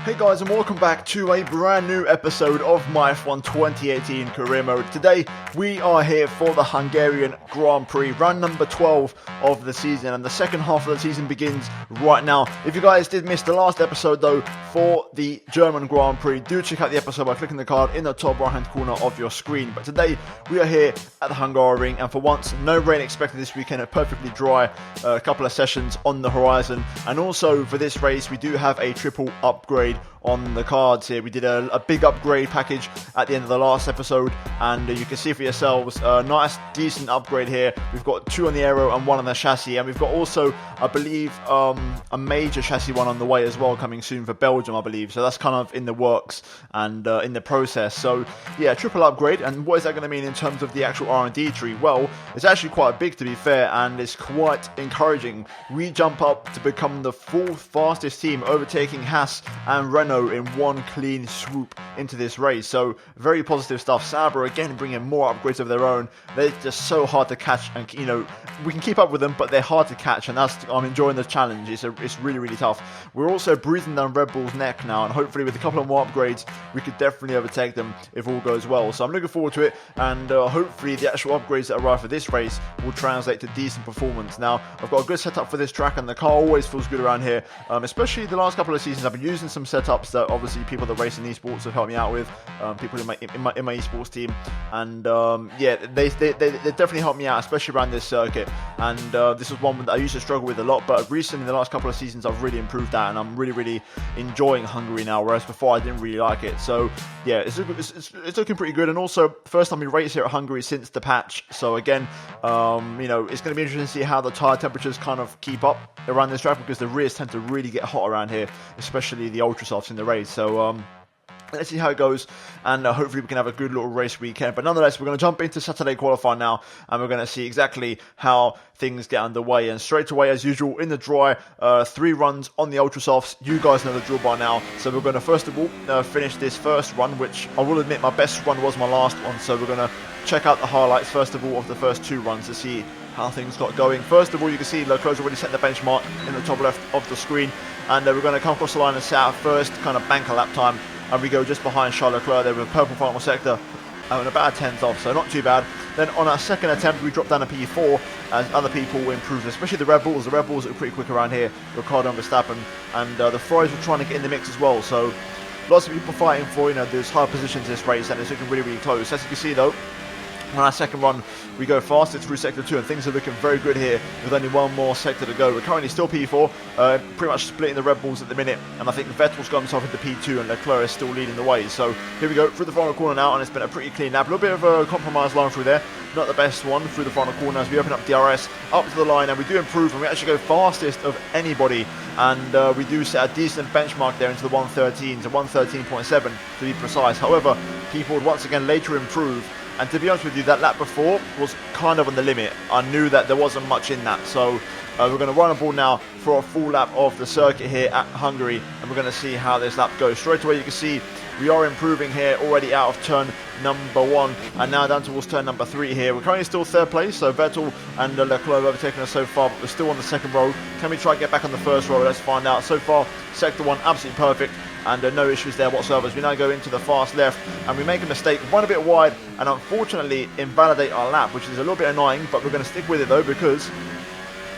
Hey guys, and welcome back to a brand new episode of my F1 2018 Career Mode. Today we are here for the Hungarian Grand Prix, round number 12 of the season, and the second half of the season begins right now. If you guys did miss the last episode though for the German Grand Prix, do check out the episode by clicking the card in the top right hand corner of your screen. But today we are here at the Hungaroring, and for once no rain expected this weekend, a perfectly dry couple of sessions on the horizon. And also for this race we do have a triple upgrade on the cards here. We did a big upgrade package at the end of the last episode, and you can see for yourselves a nice decent upgrade here. We've got 2 on the aero and 1 on the chassis, and we've got also, I believe, a major chassis one on the way as well, coming soon for Belgium, I believe. So that's kind of in the works and in the process. So yeah, triple upgrade. And what is that going to mean in terms of the actual R&D tree? Well, it's actually quite big, to be fair, and it's quite encouraging. We jump up to become the 4th fastest team, overtaking Haas and Renault in one clean swoop into this race. So very positive stuff. Sauber again bringing more upgrades of their own. They're just so hard to catch, and you know, we can keep up with them, but they're hard to catch, and I'm enjoying the challenge. It's really tough. We're also breathing down Red Bull's neck now, and hopefully with a couple of more upgrades we could definitely overtake them if all goes well. So I'm looking forward to it, and hopefully the actual upgrades that arrive for this race will translate to decent performance. Now I've got a good setup for this track, and the car always feels good around here, especially the last couple of seasons. I've been using some setups that obviously people that race in esports have helped me out with, people in my esports team, and yeah, they definitely helped me out, especially around this circuit. And this was one that I used to struggle with a lot, but recently in the last couple of seasons I've really improved that, and I'm really enjoying Hungary now, whereas before I didn't really like it. So yeah, it's looking pretty good. And also first time we race here at Hungary since the patch, so again, you know, it's going to be interesting to see how the tyre temperatures kind of keep up around this track, because the rears tend to really get hot around here, especially the ultra softs in the race. So let's see how it goes, and hopefully we can have a good little race weekend. But nonetheless, we're going to jump into Saturday qualifying now, and we're going to see exactly how things get underway. And straight away, as usual, in the dry, 3 runs on the ultra softs. You guys know the drill by now. So we're going to first of all finish this first run, which I will admit my best run was my last one. So we're going to check out the highlights first of all of the first 2 runs to see how things got going. First of all, you can see LECLERC's already set the benchmark in the top left of the screen, and we're going to come across the line and set our first kind of banker lap time, and we go just behind Charles Leclerc there with a purple final sector and about 10th off, so not too bad. Then on our second attempt we drop down to P4 as other people improved, especially the Red Bulls. The Red Bulls are pretty quick around here, Ricciardo and Verstappen, and the Ferraris were trying to get in the mix as well. So lots of people fighting for, you know, those high positions this race, and it's looking really close. As you can see though, on our second run we go faster through sector 2, and things are looking very good here with only one more sector to go. We're currently still P4, pretty much splitting the Red Bulls at the minute, and I think Vettel's got himself into P2 and Leclerc is still leading the way. So here we go through the final corner now, and it's been a pretty clean lap. A little bit of a compromised line through there, not the best one through the final corner as we open up DRS up to the line, and we do improve, and we actually go fastest of anybody, and we do set a decent benchmark there into the 113s, so 113.7 to be precise. However, people would once again later improve, and to be honest with you, that lap before was kind of on the limit. I knew that there wasn't much in that, so we're going to run aboard now for a full lap of the circuit here at Hungary, and we're going to see how this lap goes. Straight away you can see we are improving here, already out of turn number 1 and now down towards turn number 3 here. We're currently still 3rd place, so Vettel and Leclerc have overtaken us so far, but we're still on the 2nd row. Can we try and get back on the 1st row? Let's find out. So far, sector 1 absolutely perfect, and no issues there whatsoever. As we now go into the fast left, and we make a mistake, run a bit wide, and unfortunately invalidate our lap, which is a little bit annoying, but we're going to stick with it though, because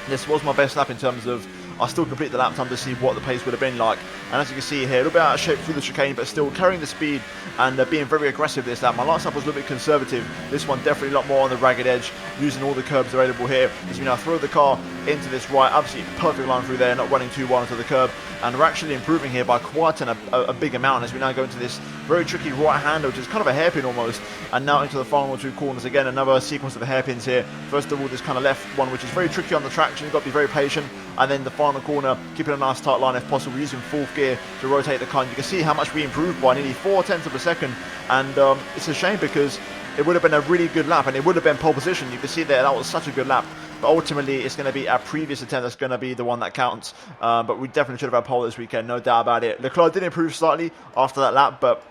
this was my best lap in terms of I still complete the lap time to see what the pace would have been like. And as you can see here, a little bit out of shape through the chicane, but still carrying the speed and being very aggressive this lap. My last lap was a little bit conservative. This one definitely a lot more on the ragged edge, using all the curbs available here. As we now throw the car into this right, absolutely perfect line through there, not running too wide onto the curb. And we're actually improving here by quite a big amount as we now go into this very tricky right hand, which is kind of a hairpin almost. And now into the final 2 corners again, another sequence of hairpins here. First of all, this kind of left one, which is very tricky on the traction. You've got to be very patient. And then the final corner, keeping a nice tight line if possible, using 4th gear to rotate the car. And you can see how much we improved by nearly 0.4 of a second. And it's a shame because it would have been a really good lap, and it would have been pole position. You can see there, that was such a good lap. But ultimately, it's going to be our previous attempt that's going to be the one that counts. But we definitely should have had pole this weekend, no doubt about it. Leclerc did improve slightly after that lap, but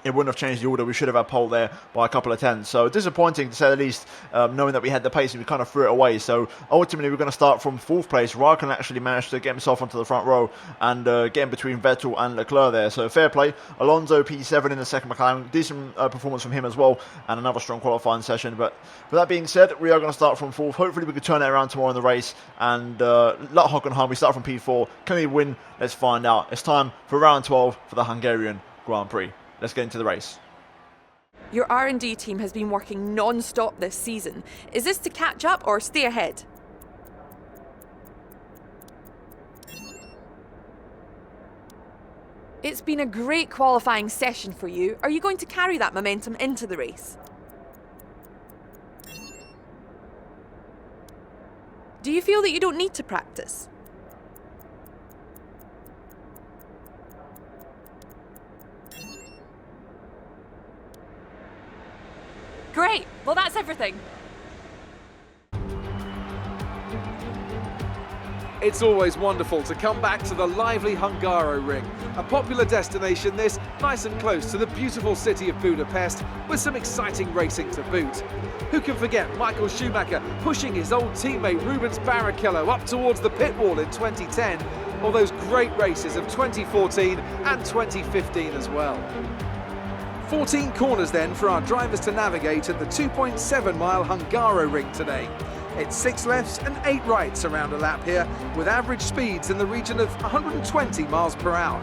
it wouldn't have changed the order. We should have had pole there by a couple of tenths. So disappointing to say the least, knowing that we had the pace and we kind of threw it away. So ultimately we're going to start from 4th place. Raikkonen actually managed to get himself onto the front row and get in between Vettel and Leclerc there. So fair play. Alonso P7 in the second McLaren. Decent performance from him as well, and another strong qualifying session. But with that being said, we are going to start from 4th. Hopefully we can turn it around tomorrow in the race. And like Hockenheim, we start from P4. Can we win? Let's find out. It's time for round 12 for the Hungarian Grand Prix. Let's get into the race. Your R&D team has been working non-stop this season. Is this to catch up or stay ahead? It's been a great qualifying session for you. Are you going to carry that momentum into the race? Do you feel that you don't need to practice? Great! Well, that's everything. It's always wonderful to come back to the lively Hungaroring. A popular destination this, nice and close to the beautiful city of Budapest, with some exciting racing to boot. Who can forget Michael Schumacher pushing his old teammate Rubens Barrichello up towards the pit wall in 2010, or those great races of 2014 and 2015 as well. 14 corners then for our drivers to navigate at the 2.7 mile Hungaroring today. It's 6 lefts and 8 rights around a lap here, with average speeds in the region of 120 miles per hour.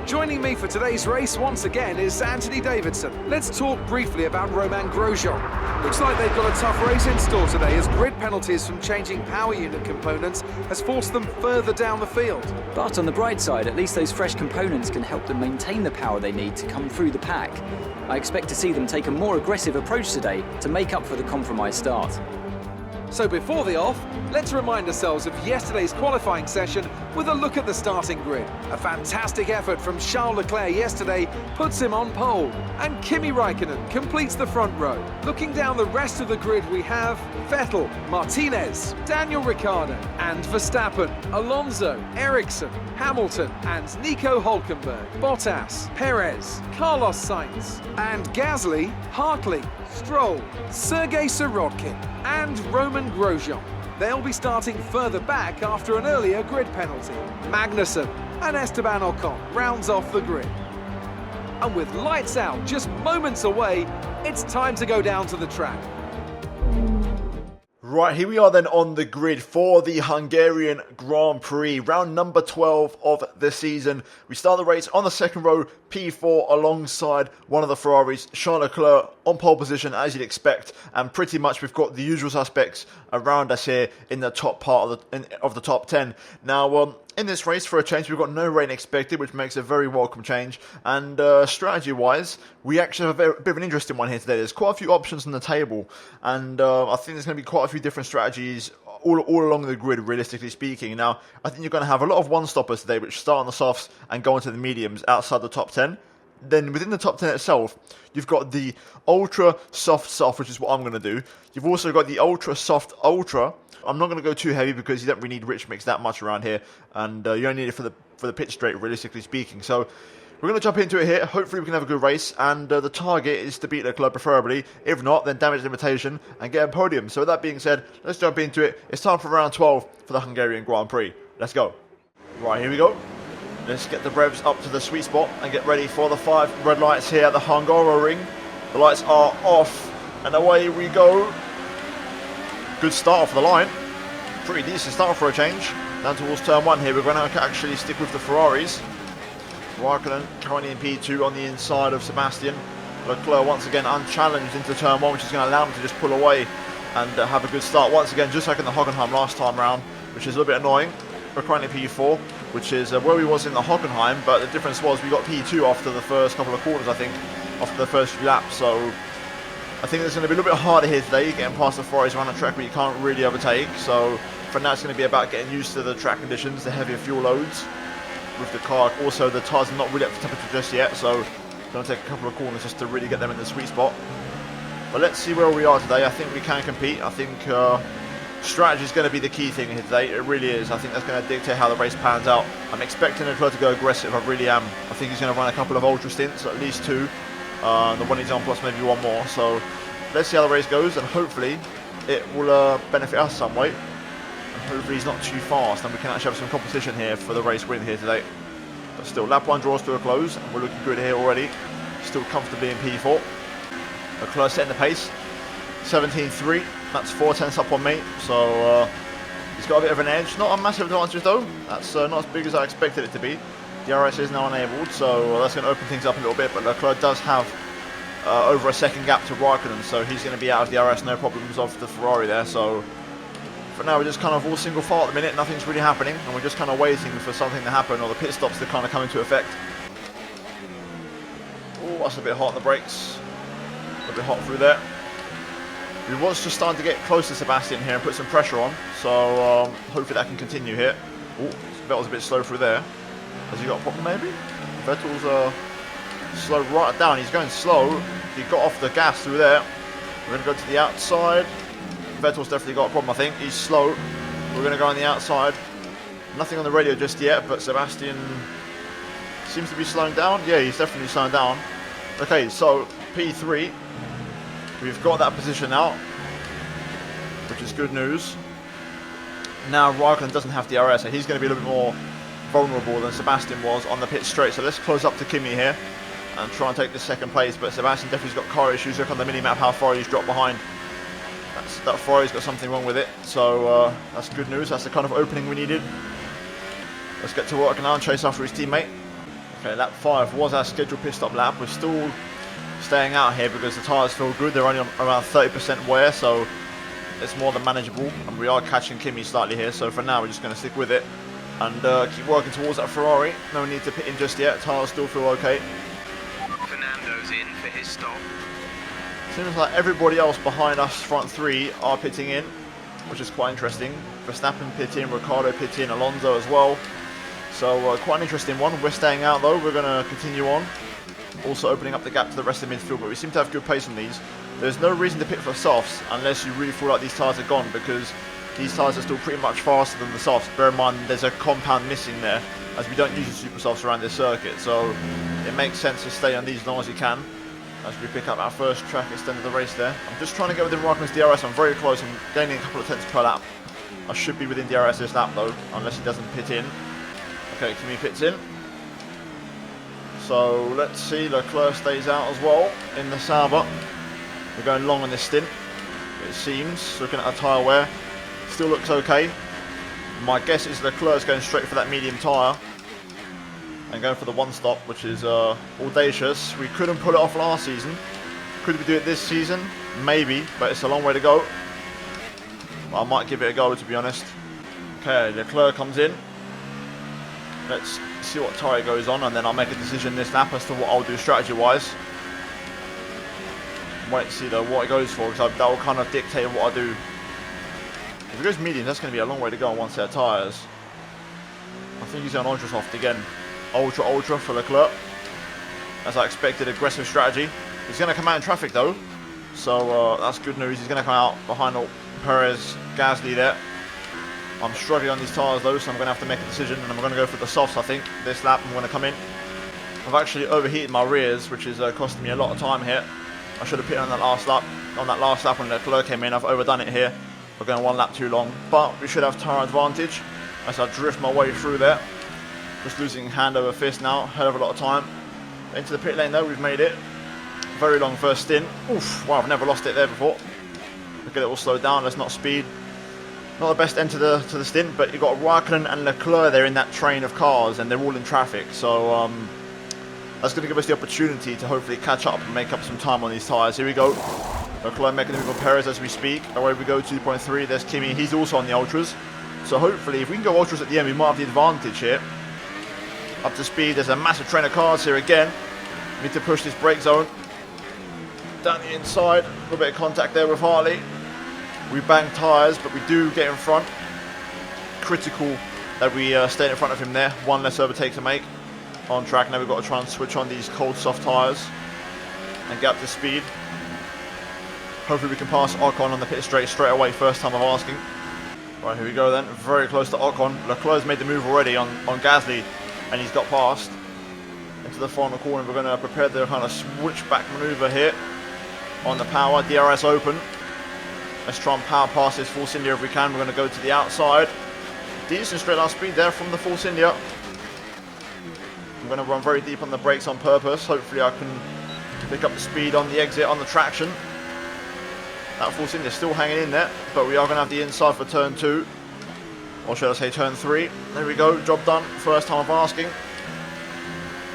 Joining me for today's race once again is Anthony Davidson. Let's talk briefly about Romain Grosjean. Looks like they've got a tough race in store today, as grid penalties from changing power unit components has forced them further down the field. But on the bright side, at least those fresh components can help them maintain the power they need to come through the pack. I expect to see them take a more aggressive approach today to make up for the compromised start. So before the off, let's remind ourselves of yesterday's qualifying session with a look at the starting grid. A fantastic effort from Charles Leclerc yesterday puts him on pole, and Kimi Raikkonen completes the front row. Looking down the rest of the grid, we have Vettel, Martinez, Daniel Ricciardo and Verstappen, Alonso, Ericsson, Hamilton and Nico Hülkenberg, Bottas, Perez, Carlos Sainz and Gasly, Hartley, Stroll, Sergei Sirotkin and Romain Grosjean. They'll be starting further back after an earlier grid penalty. Magnussen and Esteban Ocon rounds off the grid. And with lights out just moments away, it's time to go down to the track. Right, here we are then on the grid for the Hungarian Grand Prix, round number 12 of the season. We start the race on the second row, P4, alongside one of the Ferraris, Charles Leclerc, on pole position as you'd expect, and pretty much we've got the usual suspects around us here in the top part of the top 10. Now, in this race, for a change, we've got no rain expected, which makes a very welcome change. And strategy-wise, we actually have a bit of an interesting one here today. There's quite a few options on the table, and I think there's going to be quite a few different strategies all along the grid, realistically speaking. Now, I think you're going to have a lot of one-stoppers today, which start on the softs and go into the mediums outside the top 10. Then within the top 10 itself, you've got the ultra soft, which is what I'm going to do. You've also got the ultra soft ultra. I'm not going to go too heavy because you don't really need rich mix that much around here, and you only need it for the pit straight, realistically speaking. So we're going to jump into it here. Hopefully we can have a good race, and the target is to beat Leclerc preferably. If not, then damage limitation and get a podium. So with that being said, let's jump into it. It's time for round 12 for the Hungarian Grand Prix. Let's go. Right, here we go. Let's get the revs up to the sweet spot and get ready for the 5 red lights here at the Hungaroring. The lights are off, and away we go. Good start off the line. Pretty decent start for a change. Down towards turn 1 here. We're going to actually stick with the Ferraris. Raikkonen currently in P2 on the inside of Sebastian. Leclerc once again unchallenged into turn 1, which is going to allow him to just pull away and have a good start. Once again, just like in the Hockenheim last time round, which is a little bit annoying. We're currently P4, which is where we was in the Hockenheim, but the difference was we got P2 after the first couple of quarters, I think, after the first few laps. So I think it's going to be a little bit harder here today, getting past the Ferraris around a track where you can't really overtake. So for now, it's going to be about getting used to the track conditions, the heavier fuel loads with the car. Also, the tyres are not really up to temperature just yet, so it's going to take a couple of corners just to really get them in the sweet spot. But let's see where we are today. I think we can compete. I think strategy is going to be the key thing here today. It really is. I think that's going to dictate how the race pans out. I'm expecting Leclerc to go aggressive. I really am. I think he's going to run a couple of ultra stints, at least 2. The one he's on plus maybe 1 more. So let's see how the race goes, and hopefully it will benefit us some way. And hopefully he's not too fast, and we can actually have some competition here for the race win here today. But still, lap 1 draws to a close, and we're looking good here already. Still comfortably in P4. Leclerc setting the pace. 17.3. That's 4 tenths up on me. So he's got a bit of an edge. Not a massive advantage though. That's not as big as I expected it to be. The DRS is now enabled, so that's going to open things up a little bit. But Leclerc does have over a second gap to Raikkonen, so he's going to be out of DRS, no problems of the Ferrari there. So for now, we're just kind of all single file at the minute. Nothing's really happening, and we're just kind of waiting for something to happen or the pit stops to kind of come into effect. Oh, that's a bit hot on the brakes. A bit hot through there. We was just starting to get close to Sebastian here and put some pressure on, so hopefully that can continue here. Oh, Vettel's a bit slow through there. Has he got a problem maybe? Vettel's slow right down. He's going slow. He got off the gas through there. We're going to go to the outside. Vettel's definitely got a problem, I think. He's slow. We're going to go on the outside. Nothing on the radio just yet, but Sebastian seems to be slowing down. Yeah, he's definitely slowing down. Okay, so P3. We've got that position now, which is good news. Now Raikkonen doesn't have DRS, so he's going to be a little bit more vulnerable than Sebastian was on the pit straight. So let's close up to Kimi here and try and take the second place. But Sebastian definitely's got car issues. Look on the mini-map how far he's dropped behind. That Ferrari's got something wrong with it. So that's good news. That's the kind of opening we needed. Let's get to work now and chase after his teammate. Okay, lap 5 was our scheduled pit stop lap. We're still staying out here because the tyres feel good. They're only on around 30% wear, so it's more than manageable, and we are catching Kimi slightly here, so for now we're just going to stick with it and keep working towards that Ferrari. No need to pit in just yet. Tyres still feel okay. Fernando's in for his stop. Seems like everybody else behind us, front 3, are pitting in, which is quite interesting. Verstappen pit in, Ricciardo pit in, Alonso as well. So quite an interesting one. We're staying out though. We're going to continue on. Also opening up the gap to the rest of the midfield, but we seem to have good pace on these. There's no reason to pit for softs unless you really feel like these tyres are gone, because these tyres are still pretty much faster than the softs. Bear in mind there's a compound missing there, as we don't use the super softs around this circuit, so it makes sense to stay on these as long as you can as we pick up our first track extend of the race there. I'm just trying to get within Raikkonen's DRS. I'm very close. I'm gaining a couple of tenths per lap. I should be within DRS this lap though, unless he doesn't pit in. Okay, Kimi pits in. So let's see, Leclerc stays out as well in the Sauber. We're going long on this stint, it seems. Looking at our tyre wear, still looks okay. My guess is Leclerc's going straight for that medium tyre and going for the one stop, which is audacious. We couldn't pull it off last season. Could we do it this season? Maybe, but it's a long way to go. But I might give it a go, to be honest. Okay, Leclerc comes in. Let's see what tyre goes on, and then I'll make a decision this lap as to what I'll do strategy-wise. Wait to see though what it goes for, because that will kind of dictate what I do. If it goes medium, that's going to be a long way to go on one set of tyres. I think he's going ultra soft again. Ultra for Leclerc. As I expected, aggressive strategy. He's going to come out in traffic though, so that's good news. He's going to come out behind Perez, Gasly there. I'm struggling on these tyres though, so I'm going to have to make a decision, and I'm going to go for the softs, I think. This lap I'm going to come in. I've actually overheated my rears, which is costing me a lot of time here. I should have pitted on that last lap. On that last lap when Leclerc came in, I've overdone it here. We're going one lap too long, but we should have tyre advantage as I drift my way through there. Just losing hand over fist now, hell of a lot of time. Into the pit lane though, we've made it. Very long first stint. Oof, wow, I've never lost it there before. Look at it all slow down, let's not speed. Not the best end to the stint, but you've got Raikkonen and Leclerc there in that train of cars, and they're all in traffic, so that's going to give us the opportunity to hopefully catch up and make up some time on these tyres. Here we go. Leclerc making the move on Perez as we speak. Away we go, 2.3. There's Kimi. He's also on the ultras. So hopefully, if we can go ultras at the end, we might have the advantage here. Up to speed. There's a massive train of cars here again. We need to push this brake zone. Down the inside. A little bit of contact there with Hartley. We bang tyres, but we do get in front. Critical that we stay in front of him there. One less overtake to make on track. Now we've got to try and switch on these cold soft tyres and get up to speed. Hopefully we can pass Ocon on the pit straight away, first time of asking. Right, here we go then. Very close to Ocon. Leclerc's made the move already on Gasly, and he's got past into the final corner. We're going to prepare the kind of switchback maneuver here on the power. DRS open. Let's try and power past this Force India if we can. We're going to go to the outside. Decent straight line speed there from the Force India. I'm going to run very deep on the brakes on purpose. Hopefully I can pick up the speed on the exit on the traction. That Force India is still hanging in there, but we are going to have the inside for turn 2. Or should I say turn 3. There we go, job done. First time of asking.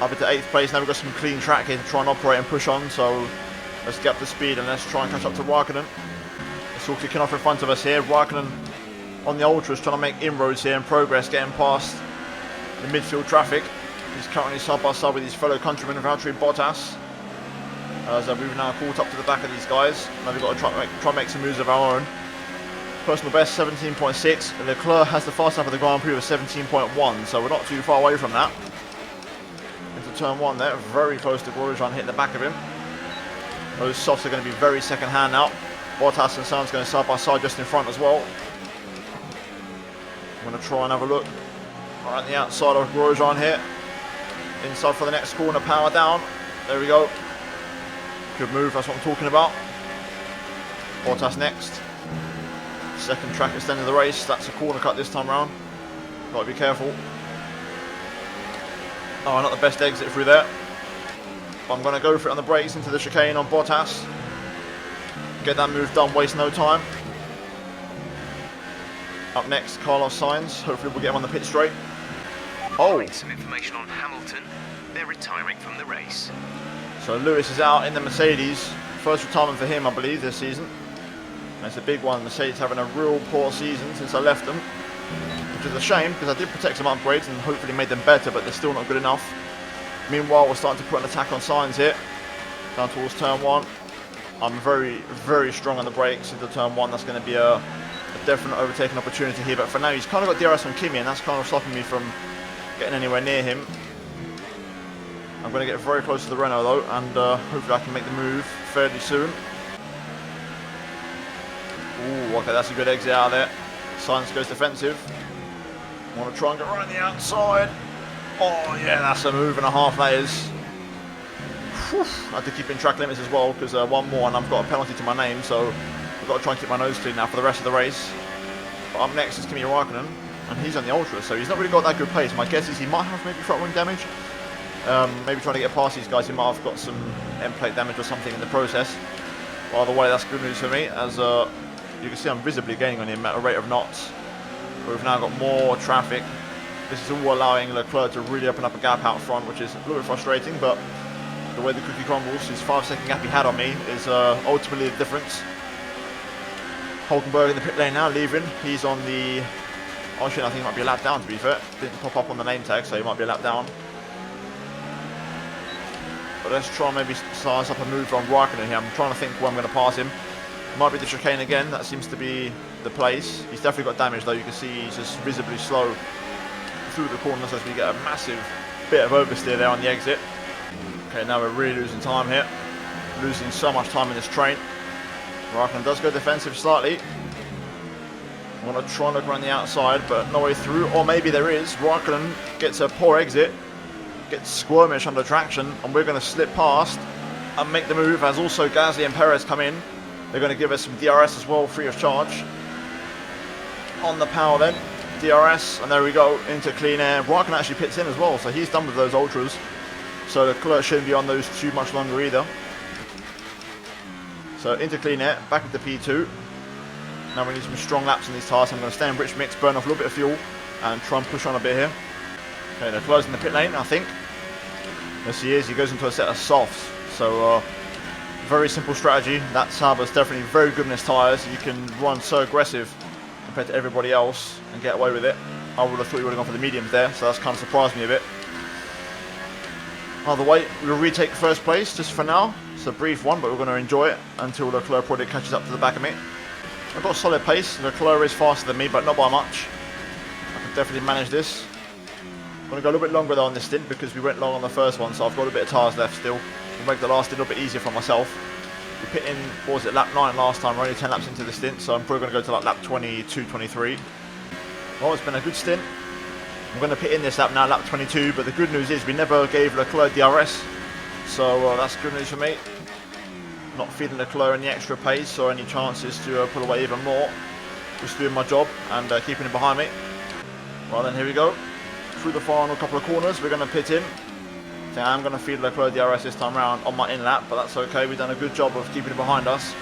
Up into 8th place. Now we've got some clean track here to try and operate and push on. So let's get up to speed and let's try and catch up to Raikkonen. It's all kicking off in front of us here. Raikkonen on the Ultras trying to make inroads here and progress, getting past the midfield traffic. He's currently side by side with his fellow countryman Valtteri Bottas. As we've now caught up to the back of these guys. Now we've got to try and make some moves of our own. Personal best 17.6. Leclerc has the fast lap of the Grand Prix of 17.1, so we're not too far away from that. Into turn 1 there, very close to Grosjean hitting the back of him. Those softs are going to be very second hand now. Bottas and Sainz going side by side just in front as well. I'm going to try and have a look right on the outside of Grosjean here. Inside for the next corner, power down. There we go. Good move, that's what I'm talking about. Bottas next. Second track extend of the race. That's a corner cut this time round. Got to be careful. Oh, not the best exit through there. But I'm going to go for it on the brakes into the chicane on Bottas. Get that move done, waste no time. Up next, Carlos Sainz. Hopefully we'll get him on the pit straight. Oh! Some information on Hamilton. They're retiring from the race. So Lewis is out in the Mercedes. First retirement for him, I believe, this season. And it's a big one. Mercedes having a real poor season since I left them. Which is a shame, because I did protect some upgrades and hopefully made them better, but they're still not good enough. Meanwhile, we're starting to put an attack on Sainz here. Down towards turn 1. I'm very, very strong on the brakes into turn 1. That's going to be a definite overtaking opportunity here. But for now, he's kind of got DRS on Kimi, and that's kind of stopping me from getting anywhere near him. I'm going to get very close to the Renault though, and hopefully I can make the move fairly soon. Ooh, okay, that's a good exit out of there. Sainz goes defensive. I want to try and get right on the outside. Oh yeah, that's a move and a half, that is. Whew. I have to keep in track limits as well, because one more and I've got a penalty to my name, so I've got to try and keep my nose clean now for the rest of the race. But up next is Kimi Raikkonen, and he's on the Ultra, so he's not really got that good pace. My guess is he might have maybe front wing damage. Maybe trying to get past these guys, he might have got some end plate damage or something in the process. By the way, that's good news for me, as you can see I'm visibly gaining on him at a rate of knots. But we've now got more traffic. This is all allowing Leclerc to really open up a gap out front, which is a little bit frustrating, but the way the cookie crumbles, his 5-second gap he had on me is ultimately the difference. Hulkenberg in the pit lane now, leaving. He's on the... Oh shit, I think he might be a lap down, to be fair. Didn't pop up on the name tag, so he might be a lap down. But let's try and maybe size up a move on Raikkonen here. I'm trying to think where I'm going to pass him. Might be the chicane again, that seems to be the place. He's definitely got damage though, you can see he's just visibly slow through the corners as we get a massive bit of oversteer there on the exit. Okay, now we're really losing time here. Losing so much time in this train. Raikkonen does go defensive slightly. I'm going to try and look around the outside, but no way through. Or maybe there is. Raikkonen gets a poor exit. Gets squirmish under traction, and we're going to slip past and make the move as also Gasly and Perez come in. They're going to give us some DRS as well, free of charge. On the power then, DRS, and there we go, into clean air. Raikkonen actually pits in as well, so he's done with those Ultras. So the Leclerc shouldn't be on those too much longer either. So into clean air, back into P2. Now we need some strong laps in these tyres. I'm going to stay in rich mix, burn off a little bit of fuel, and try and push on a bit here. Okay, they're closing the pit lane, I think. Yes, he is. He goes into a set of softs. So, very simple strategy. That Sauber's definitely very good in his tyres. You can run so aggressive compared to everybody else and get away with it. I would have thought he would have gone for the mediums there, so that's kind of surprised me a bit. Either way, we'll retake first place just for now. It's a brief one, but we're going to enjoy it until Leclerc probably catches up to the back of me. I've got a solid pace. Leclerc is faster than me, but not by much. I can definitely manage this. I'm going to go a little bit longer though on this stint because we went long on the first one, so I've got a bit of tyres left still. We'll make the last stint a little bit easier for myself. We pit in, what was it, lap 9 last time. We're only 10 laps into the stint, so I'm probably going to go to like lap 22, 23. Well, it's been a good stint. I'm going to pit in this lap now, lap 22, but the good news is we never gave Leclerc DRS, so that's good news for me. Not feeding Leclerc any extra pace or any chances to pull away even more. Just doing my job and keeping him behind me. Well then, here we go. Through the final couple of corners, we're going to pit in. I think I'm going to feed Leclerc DRS this time round on my in lap, but that's okay. We've done a good job of keeping him behind us,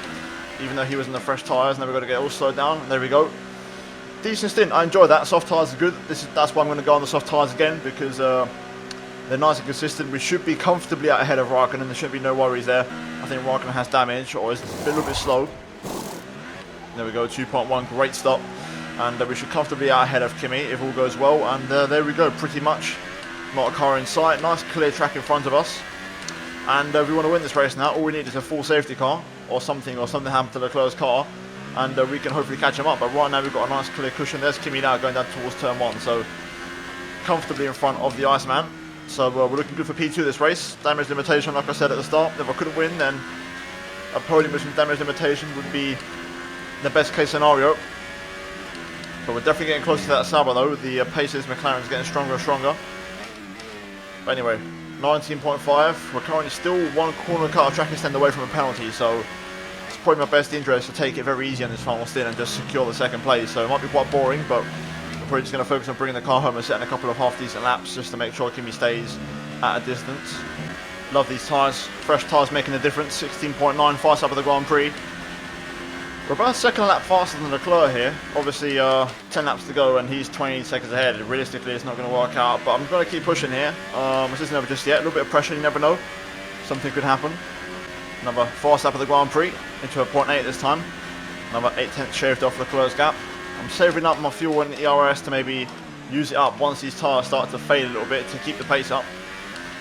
even though he was in the fresh tyres. Never got to get all slowed down. And there we go. Decent stint. I enjoyed that. Soft tyres are good. That's why I'm going to go on the soft tyres again, because they're nice and consistent. We should be comfortably out ahead of Raikkonen. There shouldn't be no worries there. I think Raikkonen has damage or is a little bit slow. There we go, 2.1, great stop. And we should comfortably out ahead of Kimi if all goes well. And there we go, pretty much. Not a car in sight. Nice clear track in front of us. And we want to win this race now. All we need is a full safety car or something happened to Leclerc's car. And we can hopefully catch him up. But right now we've got a nice clear cushion. There's Kimi now going down towards turn 1. So comfortably in front of the Iceman. So we're looking good for P2 this race. Damage limitation, like I said at the start. If I couldn't win, then a podium with some damage limitation would be the best case scenario. But we're definitely getting close to that Sauber though. The paces McLaren's getting stronger and stronger. But anyway, 19.5. We're currently still 1 corner car track extend away from a penalty, so it's probably my best interest to take it very easy on this final stint and just secure the second place. So it might be quite boring, but we're probably just going to focus on bringing the car home and setting a couple of half-decent laps just to make sure Kimi stays at a distance. Love these tyres. Fresh tyres making a difference. 16.9 fast up at the Grand Prix. We're about a second lap faster than Leclerc here. Obviously 10 laps to go and he's 20 seconds ahead. Realistically it's not going to work out, but I'm going to keep pushing here. This isn't over just yet. A little bit of pressure, you never know. Something could happen. Another fast lap of the Grand Prix into a 0.8 this time. Another 0.8 shaved off Leclerc's gap. I'm saving up my fuel and ERS to maybe use it up once these tyres start to fade a little bit to keep the pace up.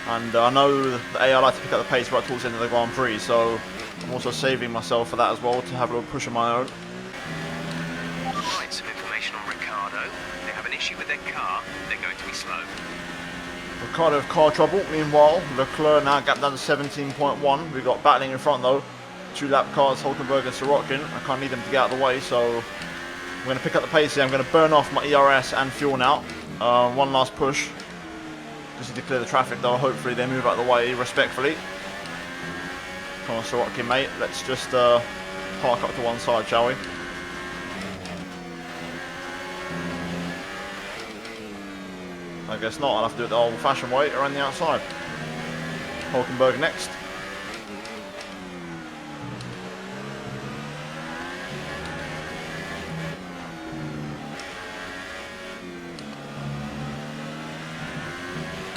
And I know that I like to pick up the pace right towards the end of the Grand Prix, so I'm also saving myself for that as well, to have a little push of my own. Right, some information on Ricciardo. They have an issue with their car. They're going to be slow. Ricciardo have car trouble. Meanwhile, Leclerc now gap down to 17.1. We've got battling in front though. 2 lap cars, Hülkenberg and Sorokin. I can't need them to get out of the way, so I'm going to pick up the pace here. I'm going to burn off my ERS and fuel now. One last push. Just need to clear the traffic though. Hopefully they move out of the way respectfully. Come on, Sorokin, mate. Let's just park up to one side, shall we? I guess not. I'll have to do it the old-fashioned way around the outside. Hülkenberg next.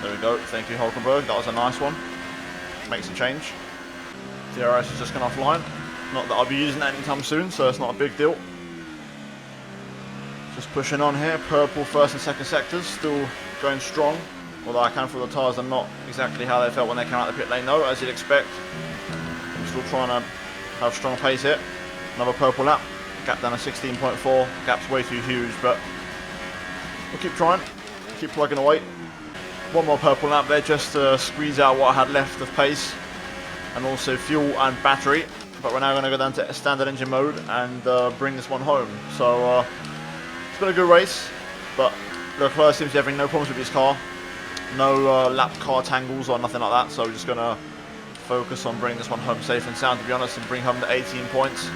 There we go. Thank you, Hülkenberg. That was a nice one. Makes a change. DRS is just gone offline. Not that I'll be using that anytime soon, so it's not a big deal. Just pushing on here. Purple first and second sectors, still going strong. Although I can feel the tyres are not exactly how they felt when they came out of the pit lane though, as you'd expect. I'm still trying to have strong pace here. Another purple lap. Gap down to 16.4. Gap's way too huge, but we'll keep trying. Keep plugging away. One more purple lap there just to squeeze out what I had left of pace. And also fuel and battery, but we're now going to go down to standard engine mode and bring this one home. So it's been a good race, but Leclerc seems to be having no problems with his car, no lap car tangles or nothing like that, so we're just going to focus on bringing this one home safe and sound, to be honest, and bring home the 18 points.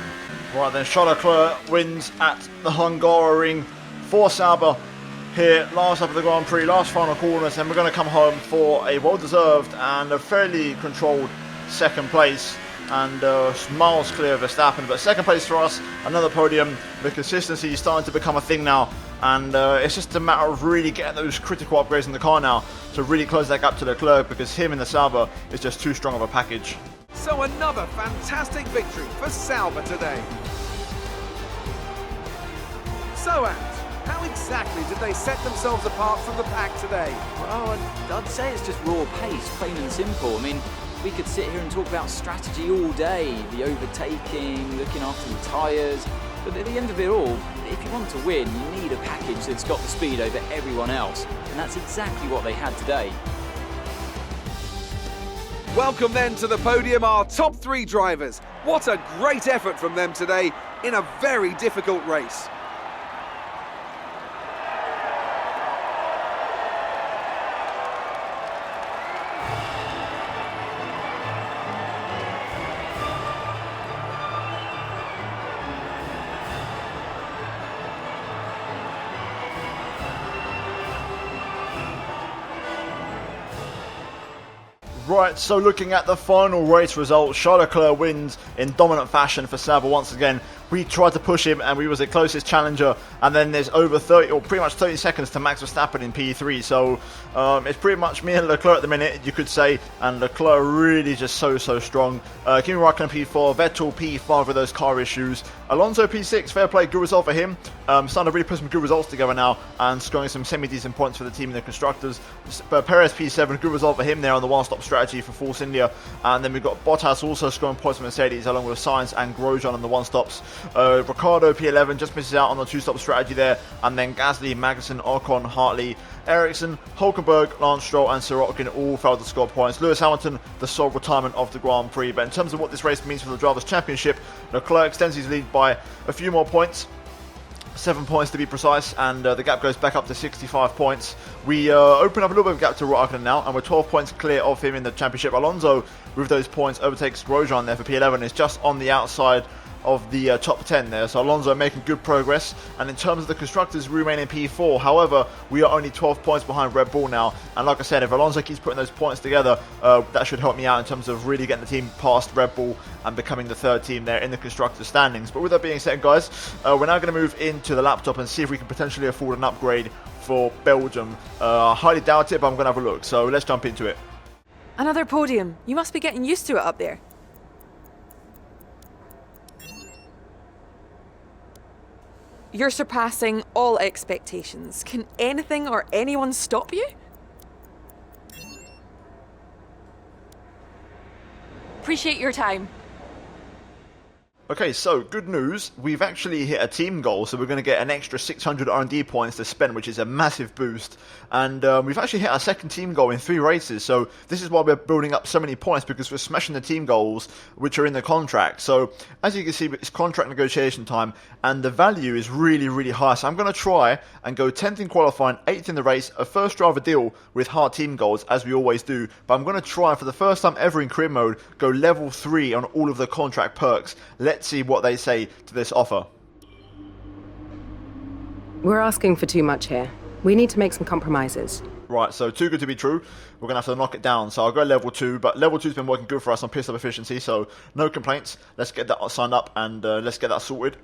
Right then, Charles Leclerc wins at the Hungaroring for Sauber here, last up of the Grand Prix, last final corners, and we're going to come home for a well-deserved and a fairly controlled second place, and miles clear of Verstappen, but second place for us, another podium. The consistency is starting to become a thing now, and it's just a matter of really getting those critical upgrades in the car now to really close that gap to Leclerc, because him in the Sauber is just too strong of a package. So another fantastic victory for Sauber today. So Ant, how exactly did they set themselves apart from the pack today? Well, I'd say it's just raw pace, plain and simple. I mean, we could sit here and talk about strategy all day, the overtaking, looking after the tyres, but at the end of it all, if you want to win, you need a package that's got the speed over everyone else, and that's exactly what they had today. Welcome then to the podium, our top 3 drivers. What a great effort from them today in a very difficult race. Right, so looking at the final race results, LECLERC wins in dominant fashion for Sauber once again. We tried to push him and we was the closest challenger, and then there's over 30 or pretty much 30 seconds to Max Verstappen in P3, so it's pretty much me and LECLERC at the minute, you could say, and LECLERC really just so strong. Kimi Raikkonen P4, Vettel P5 with those car issues, Alonso P6, fair play, good result for him, starting to really put some good results together now and scoring some semi-decent points for the team in the constructors. Perez P7, good result for him there on the one-stop strategy for Force India, and then we've got Bottas also scoring points for Mercedes along with Sainz and Grosjean on the one-stops. Ricciardo P11 just misses out on the two-stop strategy there, and then Gasly, Magnussen, Ocon, Hartley, Ericsson, Hulkenberg, Lance Stroll and Sirotkin all failed to score points. Lewis Hamilton, the sole retirement of the Grand Prix. But in terms of what this race means for the Drivers' Championship, LECLERC extends his lead by a few more points. 7 points to be precise, and the gap goes back up to 65 points. We open up a little bit of gap to Raikkonen now, and we're 12 points clear of him in the championship. Alonso, with those points, overtakes Grosjean there for P11, is just on the outside of the top 10 there, so Alonso making good progress. And in terms of the constructors, we remain in P4. However, we are only 12 points behind Red Bull now, and like I said, if Alonso keeps putting those points together, that should help me out in terms of really getting the team past Red Bull and becoming the third team there in the constructors standings. But with that being said, guys, we're now going to move into the laptop and see if we can potentially afford an upgrade for Belgium. I highly doubt it, but I'm going to have a look, so let's jump into it. Another podium. You must be getting used to it up there. You're surpassing all expectations. Can anything or anyone stop you? Appreciate your time. Okay, so good news, we've actually hit a team goal, so we're going to get an extra 600 R&D points to spend, which is a massive boost. And we've actually hit our second team goal in 3 races, so this is why we're building up so many points, because we're smashing the team goals, which are in the contract. So, as you can see, it's contract negotiation time, and the value is really high. So I'm going to try and go 10th in qualifying, 8th in the race, a first driver deal with hard team goals, as we always do. But I'm going to try, for the first time ever in career mode, go level 3 on all of the contract perks. Let's see what they say to this offer. We're asking for too much here. We need to make some compromises. Right, so too good to be true. We're going to have to knock it down. So I'll go level 2, but level 2's been working good for us on pit stop efficiency, so no complaints. Let's get that signed up and let's get that sorted.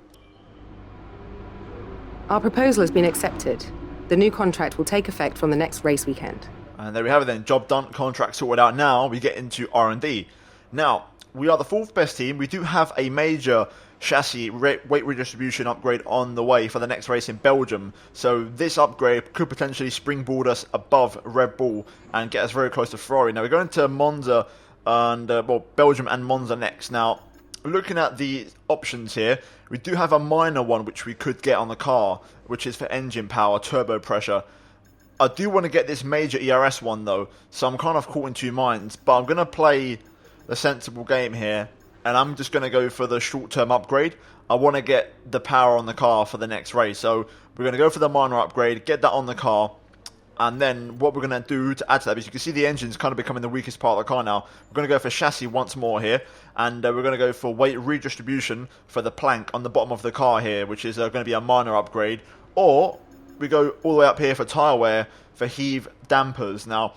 Our proposal has been accepted. The new contract will take effect from the next race weekend. And there we have it then. Job done, contract sorted out. Now we get into R&D. Now, we are the 4th best team. We do have a major chassis weight redistribution upgrade on the way for the next race in Belgium. So this upgrade could potentially springboard us above Red Bull and get us very close to Ferrari. Now we're going to Monza and Belgium and Monza next. Now, looking at the options here, we do have a minor one which we could get on the car, which is for engine power, turbo pressure. I do want to get this major ERS one though, so I'm kind of caught in 2 minds. But I'm going to play a sensible game here, and I'm just going to go for the short-term upgrade. I want to get the power on the car for the next race, so we're going to go for the minor upgrade, get that on the car, and then what we're going to do to add to that, because you can see the engine's kind of becoming the weakest part of the car now. We're going to go for chassis once more here, and we're going to go for weight redistribution for the plank on the bottom of the car here, which is going to be a minor upgrade, or we go all the way up here for tyre wear for heave dampers. Now,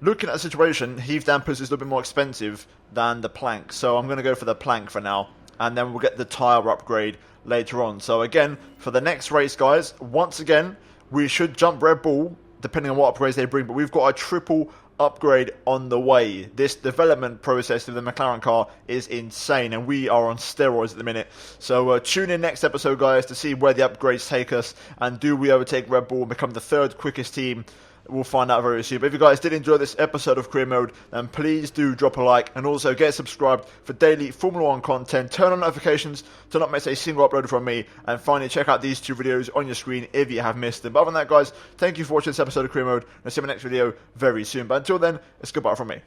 looking at the situation, heave dampers is a little bit more expensive than the plank, so I'm going to go for the plank for now, and then we'll get the tyre upgrade later on. So again, for the next race, guys, once again, we should jump Red Bull, depending on what upgrades they bring, but we've got a triple upgrade on the way. This development process of the McLaren car is insane, and we are on steroids at the minute. So tune in next episode, guys, to see where the upgrades take us, and do we overtake Red Bull and become the 3rd quickest team. We'll find out very soon. But if you guys did enjoy this episode of Career Mode, then please do drop a like, and also get subscribed for daily Formula 1 content. Turn on notifications to not miss a single upload from me, and finally check out these 2 videos on your screen if you have missed them. But other than that, guys, thank you for watching this episode of Career Mode, and I'll see you in my next video very soon. But until then, it's goodbye from me.